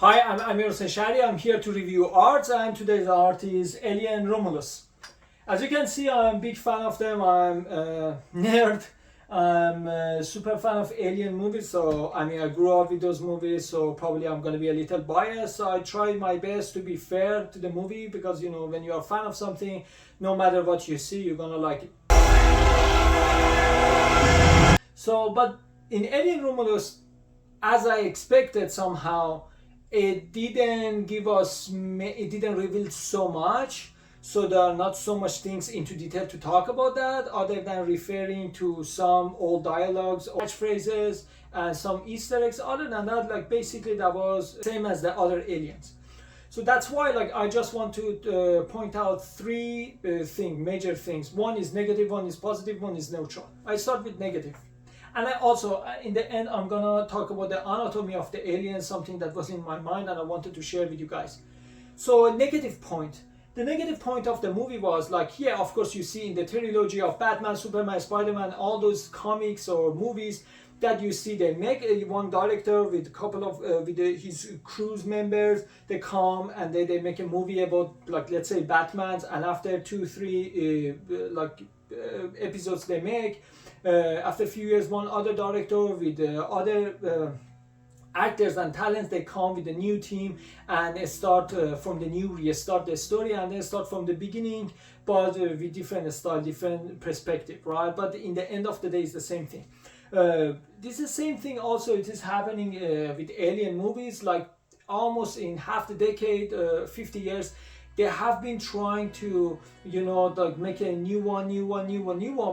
Hi, I'm Amirhossein Shahri. I'm here to review art, and today's art is Alien Romulus. As you can see, I'm a big fan of them. I'm a nerd. I'm a super fan of Alien movies, so I grew up with those movies, so probably I'm gonna be a little biased. So I try my best to be fair to the movie because when you're a fan of something, no matter what you see, you're gonna like it. So, but in Alien Romulus, as I expected somehow, it didn't reveal so much, so there are not so much things into detail to talk about that, other than referring to some old dialogues, catchphrases, and some Easter eggs. Other than that, like basically that was same as the other Aliens. So that's why I just want to point out three major things. One is negative, one is positive, one is neutral. I start with negative. And I also, in the end, I'm gonna talk about the anatomy of the alien, something that was in my mind and I wanted to share with you guys. So a negative point. The negative point of the movie was of course you see in the trilogy of Batman, Superman, Spider-Man, all those comics or movies that you see, they make one director with a couple of his crew's members. They come and they make a movie about let's say Batman's, and after 2-3 episodes they make. After a few years, one other director with other actors and talents, they come with a new team and start restart the story, and then start from the beginning, but with different style, different perspective, right? But in the end of the day, it's the same thing. This is the same thing also, it is happening with alien movies, like almost in half the decade, 50 years, they have been trying to make a new one,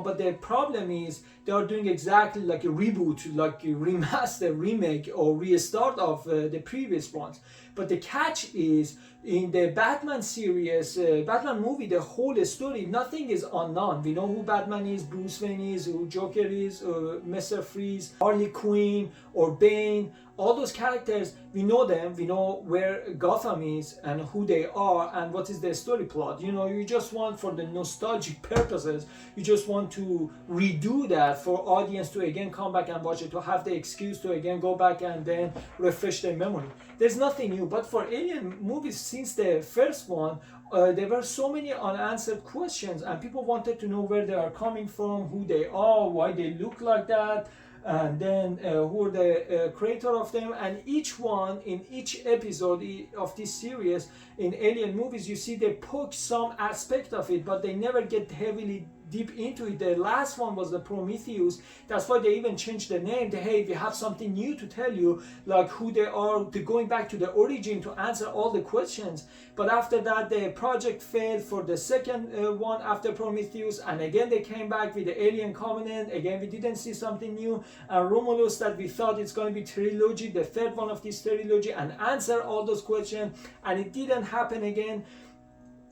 but the problem is they are doing exactly like a reboot, like a remaster, remake or restart of the previous ones. But the catch is, in the Batman series, Batman movie, the whole story, nothing is unknown. We know who Batman is, Bruce Wayne is, who Joker is, Mr. Freeze, Harley Quinn or Bane. All those characters, we know them, we know where Gotham is and who they are and what is their story plot. You just want, for the nostalgic purposes, you just want to redo that for audience to again come back and watch it, to have the excuse to again go back and then refresh their memory. There's nothing new, but for alien movies, since the first one, there were so many unanswered questions and people wanted to know where they are coming from, who they are, why they look like that, and then who are the creator of them. And each one, in each episode of this series in alien movies, you see they poke some aspect of it, but they never get heavily deep into it. The last one was the Prometheus. That's why they even changed the name. Hey, we have something new to tell you, like who they are, going back to the origin to answer all the questions. But after that, the project failed for the second one after Prometheus, and again they came back with the Alien Covenant. Again, we didn't see something new. And Romulus, that we thought it's going to be trilogy, the third one of this trilogy, and answer all those questions, and it didn't happen again.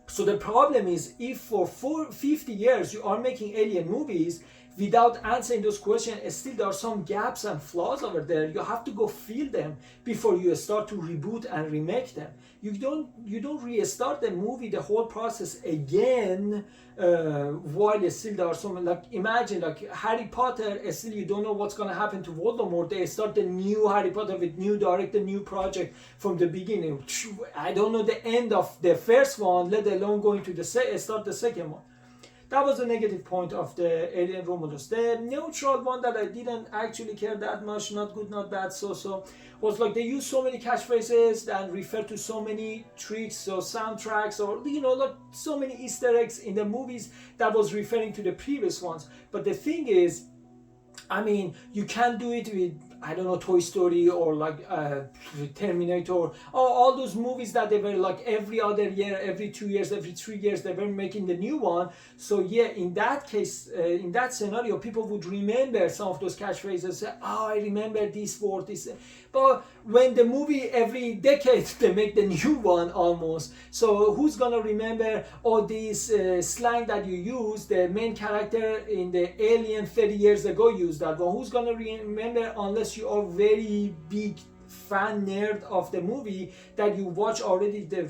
So the problem is, if for 50 years you are making alien movies without answering those questions, still there are some gaps and flaws over there. You have to go fill them before you start to reboot and remake them. You don't restart the movie, the whole process again, while still there are some, imagine Harry Potter, still you don't know what's going to happen to Voldemort. They start the new Harry Potter with new director, new project from the beginning. I don't know the end of the first one, let alone going to start the second one. That was the negative point of the Alien Romulus. The neutral one that I didn't actually care that much, not good, not bad, so was they use so many catchphrases and refer to so many tricks or soundtracks, or so many Easter eggs in the movies that was referring to the previous ones. But the thing is, you can't do it with, I don't know, Toy Story or Terminator, or all those movies that they were every other year, every 2 years, every 3 years, they were making the new one. So yeah, in that case, in that scenario, people would remember some of those catchphrases, say, oh, I remember this word, this. But when the movie, every decade, they make the new one almost. So who's gonna remember all this slang that you use, the main character in the Alien 30 years ago used that one? Who's gonna remember unless you are very big fan nerd of the movie, that you watch already the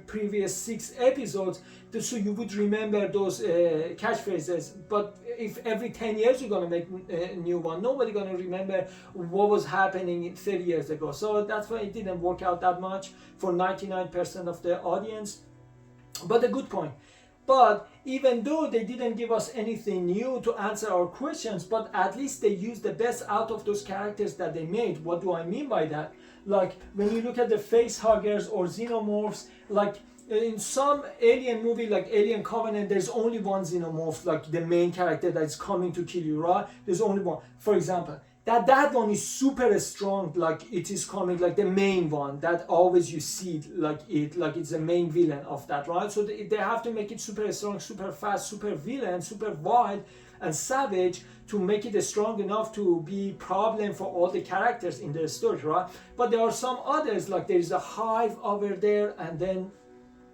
previous 6 episodes, so you would remember those catchphrases. But if every 10 years you're going to make a new one, nobody going to remember what was happening 30 years ago. So that's why it didn't work out that much for 99% of the audience. But a good point. But even though they didn't give us anything new to answer our questions, but at least they used the best out of those characters that they made. What do I mean by that? Like when you look at the face huggers or xenomorphs, like in some alien movie like Alien Covenant, there's only one xenomorph, like the main character that's coming to kill you, right? There's only one. For example, that one is super strong, like it is coming, like the main one that always you see it, like it's the main villain of that, right? So they have to make it super strong, super fast, super villain, super wild and savage to make it strong enough to be problem for all the characters in the story, right? But there are some others, like there is a hive over there, and then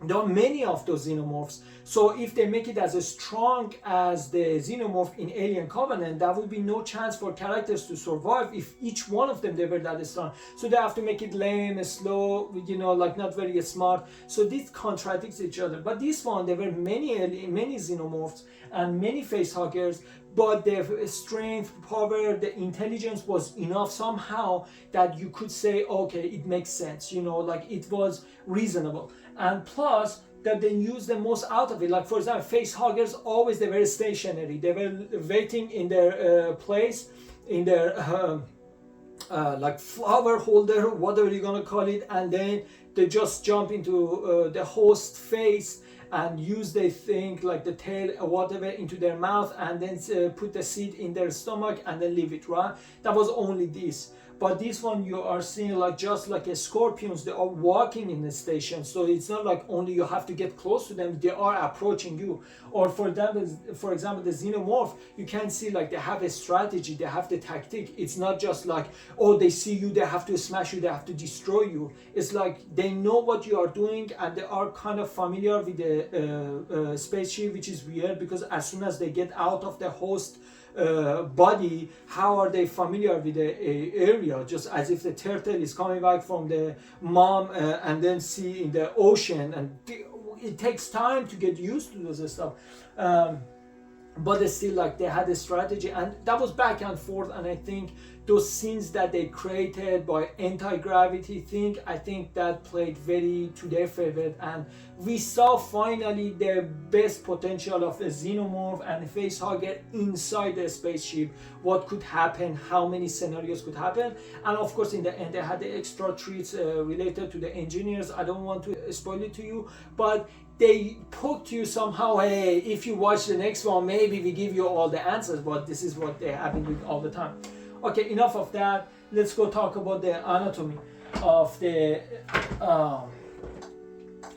there are many of those xenomorphs. So if they make it as strong as the xenomorph in Alien Covenant, there will be no chance for characters to survive if each one of them they were that strong. So they have to make it lame, slow, you know, like not very smart. So this contradicts each other. But this one, there were many xenomorphs and many facehuggers, but their strength, power, the intelligence was enough somehow that you could say, okay, it makes sense, you know, like it was reasonable. And plus that they use the most out of it. Like for example, face huggers, always they were stationary. They were waiting in their place, in their like flower holder, whatever you're gonna call it, and then they just jump into the host face and use the thing like the tail or whatever into their mouth, and then put the seed in their stomach and then leave it, right? That was only this. But this one you are seeing like just like a scorpions, they are walking in the station. So it's not like only you have to get close to them, they are approaching you. Or for example, the xenomorph, you can see like they have a strategy, they have the tactic. It's not just like, oh, they see you, they have to smash you, they have to destroy you. It's like they know what you are doing and they are kind of familiar with the spaceship, which is weird because as soon as they get out of the host body, how are they familiar with the area? Just as if the turtle is coming back from the mom and then see in the ocean, and it takes time to get used to this stuff. But it's still like they had a strategy, and that was back and forth. And I think those scenes that they created by anti-gravity thing, I think that played very to their favor, and we saw finally the best potential of a xenomorph and a facehugger inside the spaceship. What could happen, how many scenarios could happen, and of course in the end they had the extra treats related to the engineers. I don't want to spoil it to you, but they poked you somehow, hey, if you watch the next one, maybe we give you all the answers, but this is what they have been doing all the time. Okay, enough of that. Let's go talk about the anatomy of the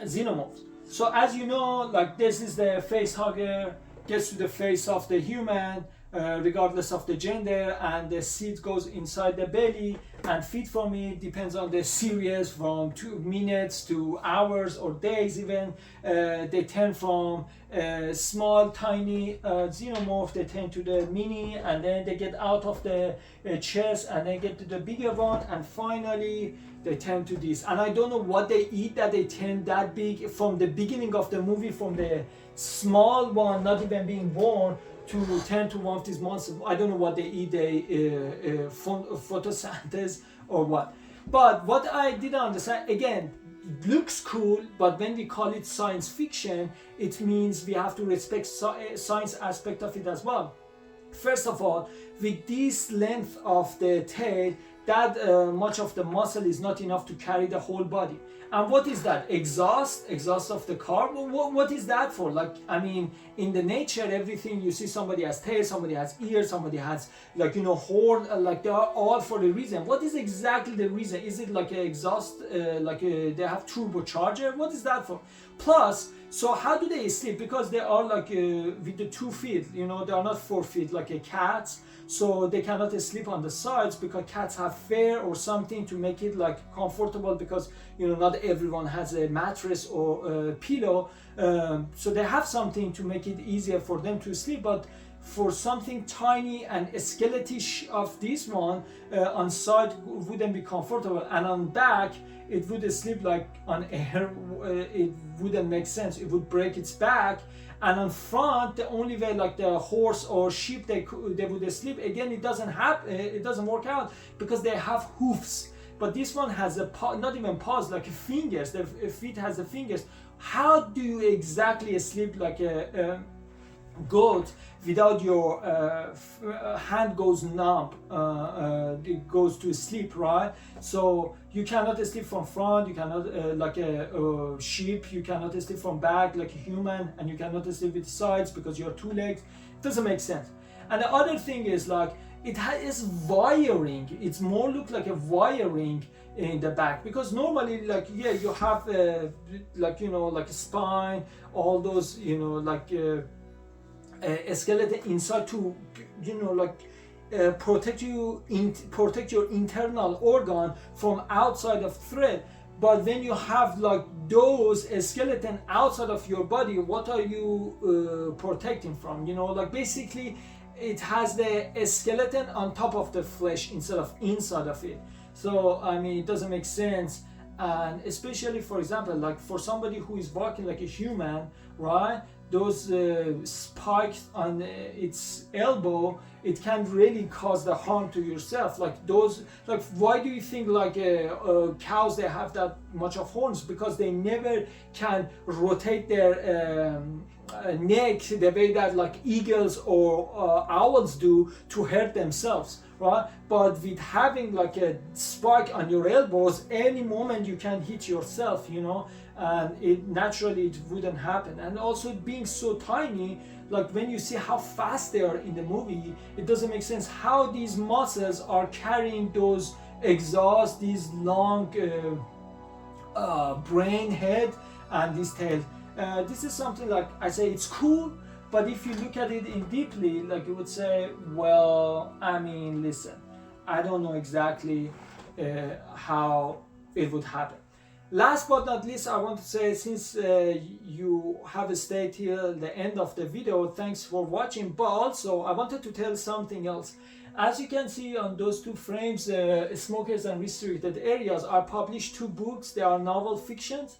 xenomorphs. So as you know, like this is the face hugger, gets to the face of the human, regardless of the gender, and the seed goes inside the belly and feed from it. Depends on the series, from 2 minutes to hours or days even. They turn from small tiny xenomorph, they turn to the mini, and then they get out of the chest and then get to the bigger one, and finally they turn to this. And I don't know what they eat that they turn that big from the beginning of the movie, from the small one not even being born to turn to one of these monsters. I don't know what they eat, they photosynthesis or what. But what I didn't understand, again, looks cool, but when we call it science fiction, it means we have to respect science aspect of it as well. First of all, with this length of the tail, that much of the muscle is not enough to carry the whole body. And what is that? Exhaust of the car? What is that for? Like, I mean, in the nature, everything you see, somebody has tail, somebody has ears, somebody has, like, you know, horn, like they are all for a reason. What is exactly the reason? Is it like an exhaust, they have turbocharger? What is that for? Plus, so how do they sleep? Because they are like with the 2 feet, you know, they are not 4 feet like a cat. So they cannot sleep on the sides because cats have fur or something to make it like comfortable, because, you know, not everyone has a mattress or a pillow. So they have something to make it easier for them to sleep. But for something tiny and skeletal of this one, on side wouldn't be comfortable, and on back it would sleep like on air. It wouldn't make sense. It would break its back. And on front, the only way like the horse or sheep they would sleep, again, it doesn't happen. It doesn't work out because they have hoofs. But this one has a not even paws, like fingers. The feet has the fingers. How do you exactly sleep like a goat without your hand goes numb, it goes to sleep, right? So you cannot sleep from front, you cannot like a sheep, you cannot sleep from back like a human, and you cannot sleep with sides because you have two legs. It doesn't make sense. And the other thing is like it has wiring. It's more look like a wiring in the back, because normally like you have like like a spine, all those like a skeleton inside to protect your internal organ from outside of threat. But when you have like those skeleton outside of your body, what are you protecting from? Like basically it has the skeleton on top of the flesh instead of inside of it. So I mean, it doesn't make sense. And especially, for example, like for somebody who is walking like a human, right? Those spikes on its elbow, it can really cause the harm to yourself. Like those, like why do you think like cows, they have that much of horns? Because they never can rotate their neck the way that like eagles or owls do to hurt themselves, right? But with having like a spike on your elbows, any moment you can hit yourself, and it naturally it wouldn't happen. And also being so tiny, like when you see how fast they are in the movie, it doesn't make sense how these muscles are carrying those exhausts, these long brain head and this tail. This is something like I say it's cool, but if you look at it in deeply, like you would say, well, I mean, listen, I don't know exactly how it would happen. Last but not least, I want to say, since you have stayed till the end of the video, thanks for watching. But also, I wanted to tell something else. As you can see on those two frames, Smokers and Restricted Areas, I published 2 books. They are novel fictions.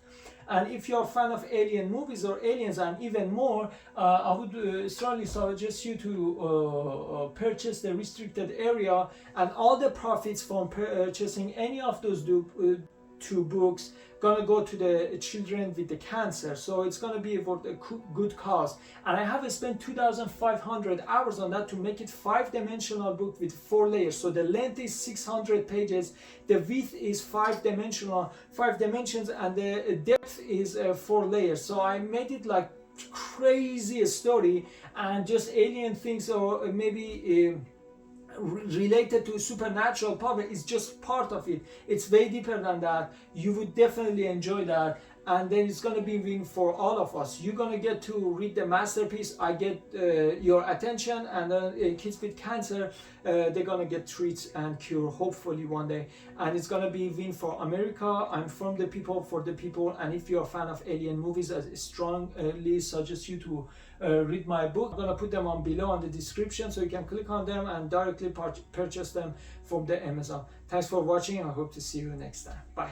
And if you're a fan of alien movies or aliens and even more, I would strongly suggest you to purchase the Restricted Area, and all the profits from purchasing any of those 2 books gonna go to the children with the cancer. So it's gonna be for a good cause. And I have spent 2,500 hours on that to make it 5-dimensional book with 4 layers. So the length is 600 pages, the width is 5 dimensions, and the depth is 4 layers. So I made it like crazy story, and just alien things, or maybe related to supernatural power is just part of it. It's way deeper than that. You would definitely enjoy that, and then it's going to be win for all of us. You're going to get to read the masterpiece. I get your attention, and then kids with cancer, they're going to get treats and cure hopefully one day, and it's going to be win for America. I'm from the people, for the people. And if you're a fan of alien movies, I strongly suggest you to read my book. I'm gonna put them on below in the description, so you can click on them and directly purchase them from the Amazon. Thanks for watching, and I hope to see you next time. Bye.